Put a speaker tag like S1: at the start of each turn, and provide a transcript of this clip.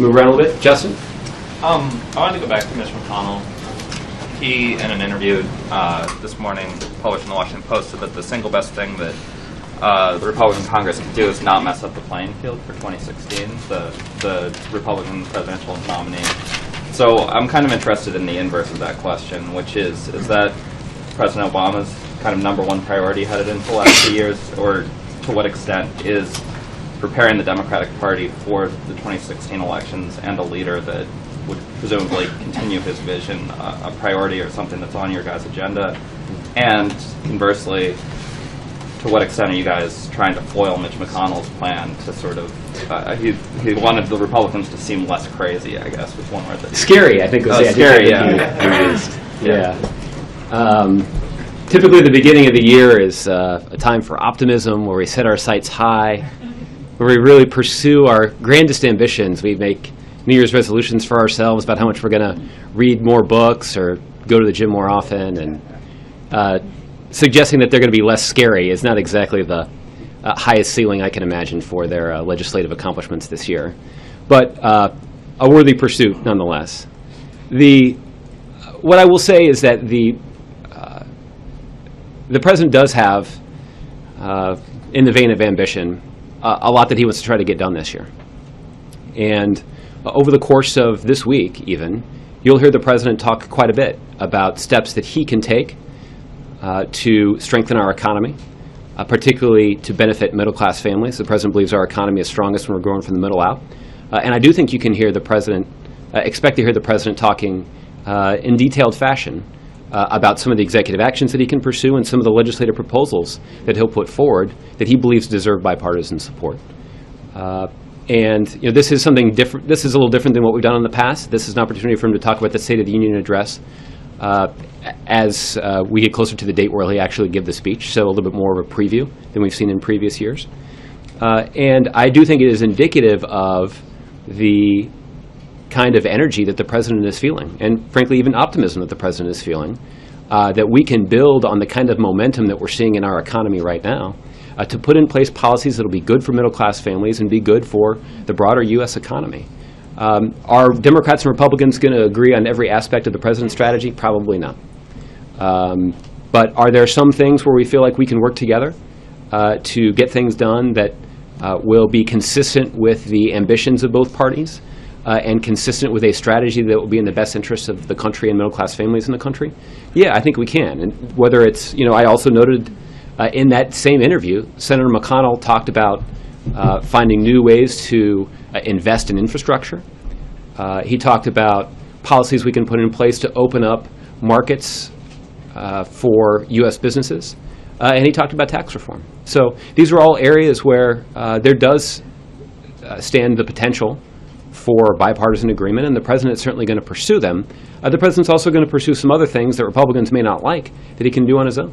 S1: move around a little bit. Justin?
S2: I wanted to go back to Mitch McConnell. He, in an interview this morning published in the Washington Post, said that the single best thing that the Republican Congress can do is not mess up the playing field for 2016, the Republican presidential nominee. So I'm kind of interested in the inverse of that question, which is that President Obama's kind of #1 priority headed into the last 2 years, or to what extent is preparing the Democratic Party for the 2016 elections and a leader that would presumably continue his vision a priority or something that's on your guys' agenda? And conversely, to what extent are you guys trying to foil Mitch McConnell's plan to sort of, he wanted the Republicans to seem less crazy, I guess, was one word that
S1: Scary, I think was the
S2: scary,
S1: yeah. Typically the beginning of the year is a time for optimism, where we set our sights high, where we really pursue our grandest ambitions. We make New Year's resolutions for ourselves about how much we're going to read more books or go to the gym more often, and suggesting that they're going to be less scary is not exactly the highest ceiling I can imagine for their legislative accomplishments this year. But a worthy pursuit nonetheless. What I will say is that the president does have, in the vein of ambition, a lot that he wants to try to get done this year. And over the course of this week, even, you'll hear the president talk quite a bit about steps that he can take to strengthen our economy, particularly to benefit middle-class families. The president believes our economy is strongest when we're growing from the middle out. And I do think you can hear the president, expect to hear the president talking in detailed fashion about some of the executive actions that he can pursue and some of the legislative proposals that he'll put forward that he believes deserve bipartisan support. And this is something different. This is a little different than what we've done in the past. This is an opportunity for him to talk about the State of the Union address as we get closer to the date where he'll actually give the speech, so a little bit more of a preview than we've seen in previous years. And I do think it is indicative of the kind of energy that the president is feeling, and frankly even optimism that the president is feeling, that we can build on the kind of momentum that we're seeing in our economy right now to put in place policies that will be good for middle-class families and be good for the broader U.S. economy. Are Democrats and Republicans going to agree on every aspect of the president's strategy? Probably not. But are there some things where we feel like we can work together to get things done that will be consistent with the ambitions of both parties and consistent with a strategy that will be in the best interest of the country and middle-class families in the country? Yeah, I think we can. And whether it's, I also noted in that same interview, Senator McConnell talked about finding new ways to invest in infrastructure. He talked about policies we can put in place to open up markets for U.S. businesses. And he talked about tax reform. So these are all areas where there does stand the potential for bipartisan agreement, and the president is certainly going to pursue them. The president's also going to pursue some other things that Republicans may not like that he can do on his own.